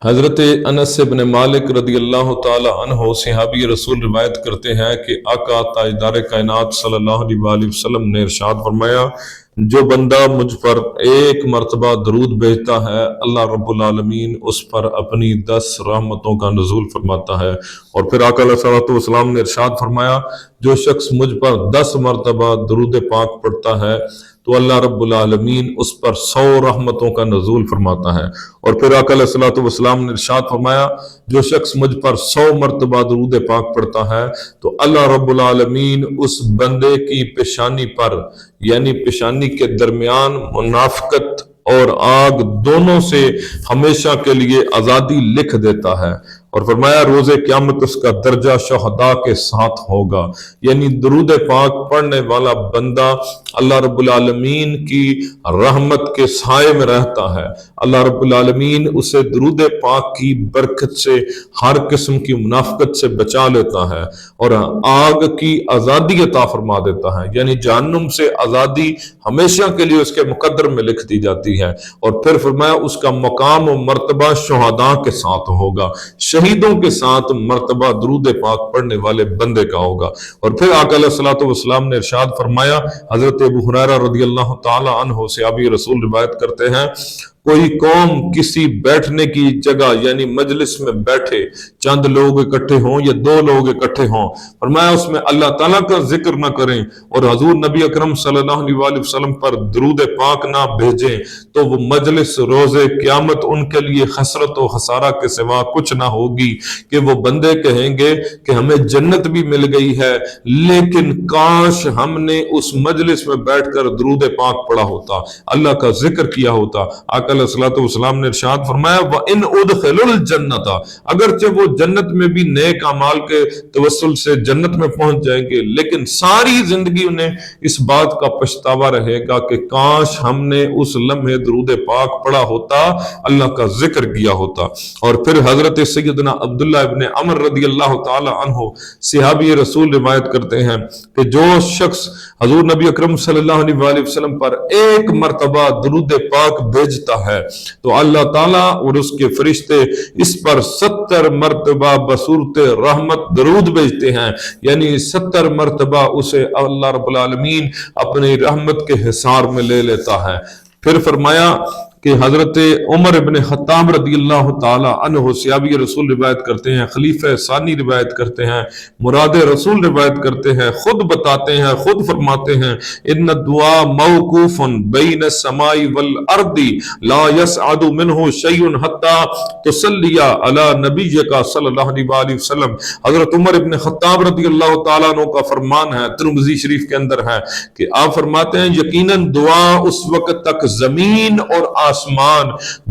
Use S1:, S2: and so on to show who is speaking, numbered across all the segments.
S1: حضرت انس بن مالک رضی اللہ تعالی عنہ صحابی رسول روایت کرتے ہیں کہ آقا تاجدار کائنات صلی اللہ علیہ وآلہ وسلم نے ارشاد فرمایا، جو بندہ مجھ پر ایک مرتبہ درود بھیجتا ہے اللہ رب العالمین اس پر اپنی 10 رحمتوں کا نزول فرماتا ہے۔ اور پھر آقا علیہ الصلوۃ والسلام نے ارشاد فرمایا، جو شخص مجھ پر 10 مرتبہ درود پاک پڑھتا ہے تو اللہ رب العالمین اس پر 100 رحمتوں کا نزول فرماتا ہے۔ اور پھر آقا علیہ الصلوۃ والسلام نے ارشاد فرمایا، جو شخص مجھ پر 100 مرتبہ درود پاک پڑھتا ہے تو اللہ رب العالمین اس بندے کی پیشانی پر، یعنی پیشانی کے درمیان منافقت اور آگ دونوں سے ہمیشہ کے لیے آزادی لکھ دیتا ہے۔ اور فرمایا روز قیامت اس کا درجہ شہداء کے ساتھ ہوگا، یعنی درود پاک پڑھنے والا بندہ اللہ رب العالمین کی رحمت کے سائے میں رہتا ہے۔ اللہ رب العالمین اسے درود پاک کی برکت سے ہر قسم کی منافقت سے بچا لیتا ہے اور آگ کی آزادی عطا فرما دیتا ہے، یعنی جہنم سے آزادی ہمیشہ کے لیے اس کے مقدر میں لکھ دی جاتی ہے۔ اور پھر فرمایا اس کا مقام و مرتبہ شہداء کے ساتھ ہوگا، شہیدوں کے ساتھ مرتبہ درود پاک پڑھنے والے بندے کا ہوگا۔ اور پھر آقا علیہ الصلوۃ والسلام نے ارشاد فرمایا، حضرت ابو ہریرہ رضی اللہ تعالی عنہ صحابی رسول روایت کرتے ہیں، کوئی قوم کسی بیٹھنے کی جگہ یعنی مجلس میں بیٹھے، چند لوگ اکٹھے ہوں یا 2 لوگ اکٹھے ہوں، فرمایا اس میں اللہ تعالیٰ کا ذکر نہ کریں اور حضور نبی اکرم صلی اللہ علیہ وآلہ وسلم پر درود پاک نہ بھیجیں تو وہ مجلس روز قیامت ان کے لیے خسرت و خسارہ کے سوا کچھ نہ ہوگی، کہ وہ بندے کہیں گے کہ ہمیں جنت بھی مل گئی ہے لیکن کاش ہم نے اس مجلس میں بیٹھ کر درود پاک پڑھا ہوتا، اللہ کا ذکر کیا ہوتا۔ آقا علیہ الصلوۃ والسلام نے ارشاد فرمایا، وَإِنْ أُدْخِلُوا الْجَنَّةَ، اگرچہ وہ جنت میں بھی نیک اعمال کے توسل سے جنت میں پہنچ جائیں گے لیکن ساری زندگی انہیں اس بات کا پچھتاوا رہے گا کہ کاش ہم نے اس لمحے درود پاک پڑھا ہوتا، اللہ کا ذکر کیا ہوتا۔ اور پھر حضرت سیدنا عبداللہ ابن عمر رضی اللہ تعالی عنہ صحابی رسول روایت کرتے ہیں کہ جو شخص حضور نبی اکرم صلی اللہ علیہ وآلہ وسلم پر ایک مرتبہ درود پاک بھیجتا ہے تو اللہ تعالیٰ اور اس کے فرشتے اس پر 70 مرتبہ بصورت رحمت درود بھیجتے ہیں، یعنی 70 مرتبہ اسے اللہ رب العالمین اپنی رحمت کے حصار میں لے لیتا ہے۔ پھر فرمایا کہ حضرت عمر ابن خطاب رضی اللہ تعالی عنہ صحابی رسول روایت کرتے ہیں، خلیفہ ثانی روایت کرتے ہیں، مراد رسول روایت کرتے ہیں، خود بتاتے ہیں، خود فرماتے ہیں، ان الدعاء موقوف بین السماء والارض لا يسعد منه شيء حتى تصلی علی نبیک صلی اللہ علیہ وآلہ وسلم۔ حضرت عمر ابن خطاب رضی اللہ تعالیٰ عنہ کا فرمان ہے، ترمذی شریف کے اندر ہے کہ آپ فرماتے ہیں یقیناً دعا اس وقت تک زمین اور آسمان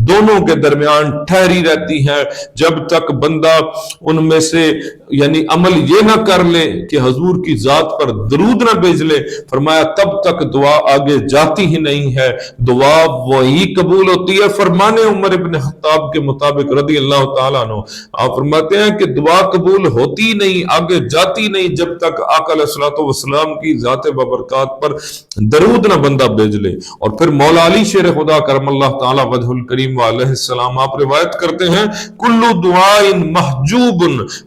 S1: دونوں کے درمیان ٹھہری رہتی ہے جب تک بندہ ان میں سے یعنی عمل یہ نہ کر لے کہ حضور کی ذات پر درود نہ بھیج لے، فرمایا تب تک دعا آگے جاتی ہی نہیں ہے، دعا وہی قبول ہوتی ہے۔ فرمان عمر ابن خطاب کے مطابق رضی اللہ تعالیٰ عنہ آپ فرماتے ہیں کہ دعا قبول ہوتی نہیں، آگے جاتی نہیں جب تک آقا علیہ الصلوۃ والسلام کی ذات بابرکات پر درود نہ بندہ بھیج لے۔ اور پھر مولا علی شیر خدا کرم اللہ تعالی وجہ الکریم علیہ السلام آپ روایت کرتے ہیں، کل دعاء محجوب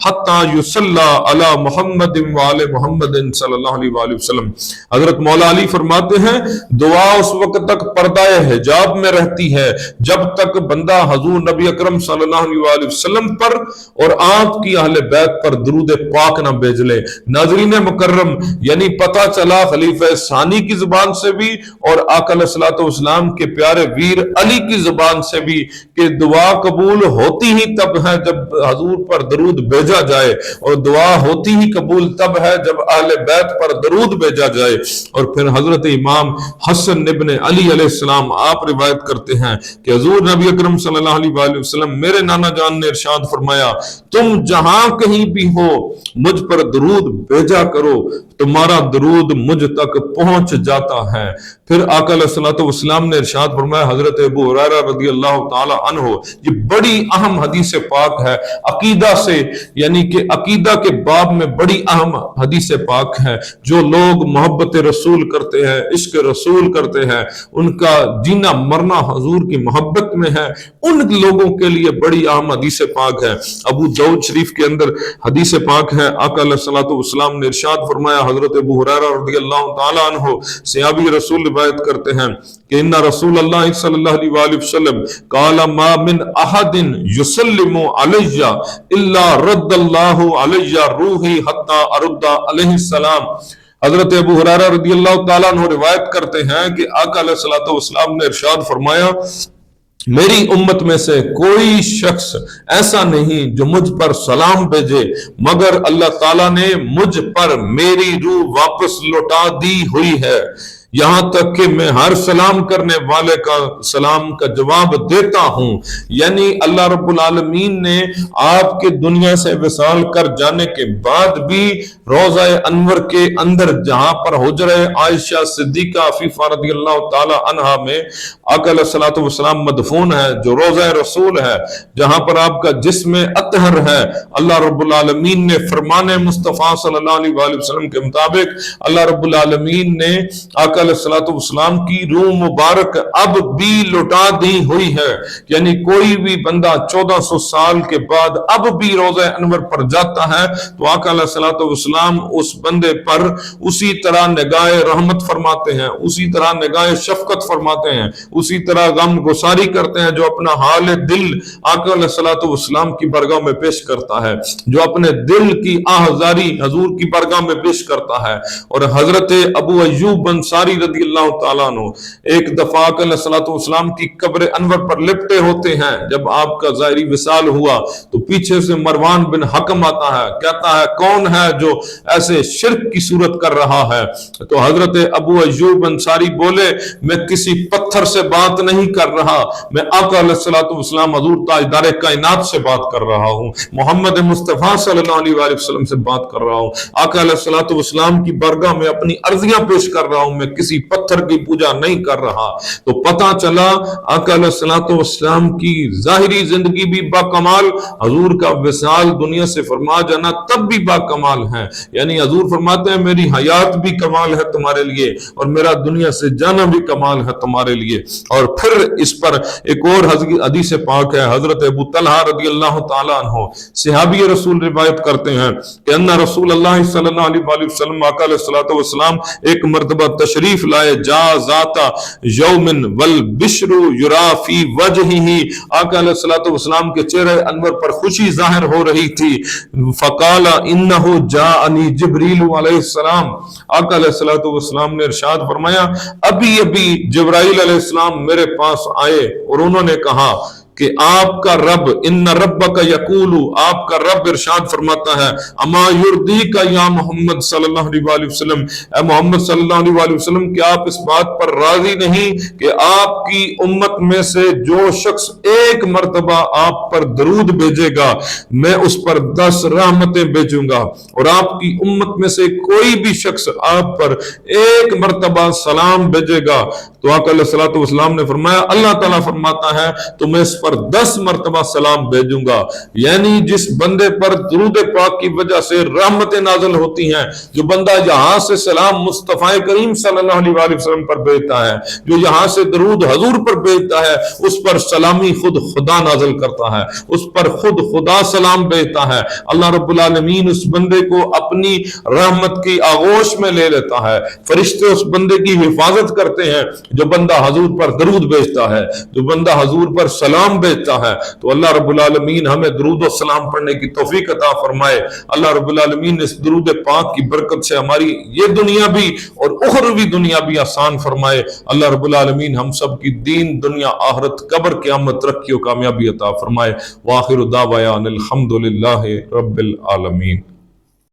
S1: حتی یصلی علی محمد وعلی محمد صلی اللہ علیہ وآلہ وسلم۔ حضرت مولا علی فرماتے ہیں دعا اس وقت تک پردہ حجاب میں رہتی ہے جب تک بندہ حضور نبی اکرم صلی اللہ علیہ وآلہ وسلم پر اور آپ کی اہل بیت پر درود پاک نہ بھیج لے۔ ناظرین مکرم، یعنی پتہ چلا خلیفہ ثانی کی زبان سے بھی اور آقا علیہ الصلوۃ والسلام کے پیارے ویر علی کی زبان سے بھی کہ دعا قبول ہوتی ہی تب ہے جب حضور پر درود بھیجا جائے، اور دعا ہوتی ہی قبول تب ہے جب اہل بیت پر درود بھیجا جائے۔ اور پھر حضرت امام حسن ابن علی علیہ السلام آپ روایت کرتے ہیں کہ حضور نبی اکرم صلی اللہ علیہ وآلہ وسلم میرے نانا جان نے ارشاد فرمایا، تم جہاں کہیں بھی ہو مجھ پر درود بھیجا کرو، تمہارا درود مجھ تک پہنچ جاتا ہے۔ پھر آقا علیہ الصلوۃ والسلام نے ارشاد فرمایا، حضرت ابو ہریرہ رضی اللہ تعالی عنہ، یہ بڑی اہم حدیث پاک ہے عقیدہ سے، یعنی کہ عقیدہ کے باب میں بڑی اہم حدیث پاک ہے۔ جو لوگ محبت رسول کرتے ہیں، عشق رسول کرتے ہیں، ان کا جینا مرنا حضور کی محبت میں ہے، ان لوگوں کے لیے بڑی اہم حدیث پاک ہے۔ ابو داؤد شریف کے اندر حدیث پاک ہے، آقا علیہ الصلوۃ والسلام نے ارشاد فرمایا، حضرت ابو ہریرہ رضی اللہ تعالی عنہ صحابی رسول روایت کرتے ہیں کہ ان رسول اللہ صلی اللہ علیہ وآلہ وسلم قال ما من احد یسلم علی الا رد اللہ علی روحی حتی ارد علیہ السلام۔ حضرت ابو ہریرہ رضی اللہ تعالیٰ عنہ روایت کرتے ہیں کہ آقا علیہ الصلوۃ والسلام نے ارشاد فرمایا، میری امت میں سے کوئی شخص ایسا نہیں جو مجھ پر سلام بھیجے مگر اللہ تعالیٰ نے مجھ پر میری روح واپس لوٹا دی ہوئی ہے، یہاں تک کہ میں ہر سلام کرنے والے کا سلام کا جواب دیتا ہوں۔ یعنی اللہ رب العالمین نے آپ کے دنیا سے وصال کر جانے کے بعد بھی روضہ انور کے اندر جہاں پر حجرہ عائشہ صدیقہ عفیفہ رضی اللہ تعالی عنہا میں آقا علیہ الصلوۃ والسلام مدفون ہے، جو روضہ رسول ہے، جہاں پر آپ کا جسم اطہر ہے، اللہ رب العالمین نے فرمان مصطفیٰ صلی اللہ علیہ وآلہ وسلم کے مطابق اللہ رب العالمین نے آقا علیہ الصلوۃ والسلام کی روح مبارک اب بھی لوٹا دی ہوئی ہے۔ یعنی کوئی بھی بندہ 1400 سال کے بعد اب بھی روضہ انور پر جاتا ہے تو آقا علیہ الصلوۃ والسلام اس بندے پر اسی طرح نگاہ رحمت فرماتے ہیں، اسی طرح نگاہ شفقت فرماتے ہیں، اسی طرح غم گساری کرتے ہیں، جو اپنا حال دل آقا علیہ الصلوۃ والسلام کی بارگاہ میں پیش کرتا ہے، جو اپنے دل کی آہذاری حضور کی بارگاہ میں پیش کرتا ہے۔ اور حضرت ابو ایوب انصاری رضی اللہ تعالیٰ عنہ ایک دفعہ آقا علیہ الصلوۃ والسلام کی قبر انور پر لپٹے ہوتے ہیں، جب آپ کا ظاہری وصال ہوا تو پیچھے سے مروان بن حکم آتا ہے، کہتا ہے کون ہے جو ایسے شرک کی صورت کر رہا ہے؟ تو حضرت ابو ایوب انصاری بولے، میں کسی پتھر سے بات نہیں کر رہا، میں آقا علیہ الصلوۃ والسلام حضور تاجدار کائنات سے بات کر رہا ہوں، محمد مصطفیٰ صلی اللہ علیہ وآلہ وسلم سے بات کر رہا ہوں، آقا علیہ الصلوۃ والسلام کی بارگاہ میں اپنی عرضیاں پیش کر رہا ہوں، میں کسی پتھر کی پوجا نہیں کر رہا۔ تو پتہ چلا آقا علیہ الصلوۃ والسلام کی ظاہری زندگی بھی با کمال، حضور کا وصال دنیا سے فرما جانا تب بھی با کمال ہے۔ یعنی حضور فرماتے ہیں میری حیات بھی کمال ہے تمہارے لیے اور میرا دنیا سے جانا بھی کمال ہے تمہارے لیے۔ اور پھر اس پر ایک اور حدیث پاک ہے، حضرت ابو طلحہ رضی اللہ تعالی عنہ صحابی رسول روایت کرتے ہیں کہ ان رسول اللہ صلی اللہ علیہ وآلہ وسلم آقا علیہ الصلوۃ والسلام ایک مرتبہ تشریف لائے، جا ذات یوم والبشر یرا فی وجہہ، آقا علیہ الصلوۃ والسلام کے چہرے انور پر خوشی ظاہر ہو رہی تھی، فقال انہ جاءنی جبریل علیہ السلام، آقا علیہ الصلوۃ والسلام نے ارشاد فرمایا ابھی ابھی جبرائیل علیہ السلام میرے پاس آئے اور انہوں نے کہا کہ آپ کا رب ان ربک یقول، آپ کا رب ارشاد فرماتا ہے اما یردیک یا محمد صلی اللہ علیہ وآلہ وسلم، اے محمد صلی اللہ علیہ وآلہ وسلم کیا آپ اس بات پر راضی نہیں کہ آپ کی امت میں سے جو شخص ایک مرتبہ آپ پر درود بھیجے گا میں اس پر 10 رحمتیں بھیجوں گا، اور آپ کی امت میں سے کوئی بھی شخص آپ پر ایک مرتبہ سلام بھیجے گا تو آقا علیہ الصلوۃ والسلام نے فرمایا اللہ تعالیٰ فرماتا ہے تو میں اس پر 10 مرتبہ سلام بھیجوں گا۔ یعنی جس بندے پر درود پاک کی وجہ سے رحمتیں نازل ہوتی ہیں، جو بندہ یہاں سے سلام مصطفیٰ کریم صلی اللہ علیہ وآلہ وسلم پر بھیجتا ہے، جو یہاں سے درود حضور پر بھیجتا ہے، اس پر سلامی خود خدا نازل کرتا ہے، اس پر خود خدا سلام بھیجتا ہے۔ اللہ رب العالمین اس بندے کو اپنی رحمت کی آغوش میں لے لیتا ہے، فرشتے اس بندے کی حفاظت کرتے ہیں جو بندہ حضور پر درود بھیجتا ہے، جو بندہ حضور پر سلام بھیجتا ہے۔ تو اللہ رب العالمین ہمیں درود و سلام پڑھنے کی توفیق عطا فرمائے۔ اللہ رب العالمین اس درود پاک کی برکت سے ہماری یہ دنیا بھی اور اخروی دنیا بھی آسان فرمائے۔ اللہ رب العالمین ہم سب کی دین دنیا آخرت قبر قیامت ترقی و کامیابی عطا فرمائے۔ وآخر دعوانا الحمدللہ رب العالمین۔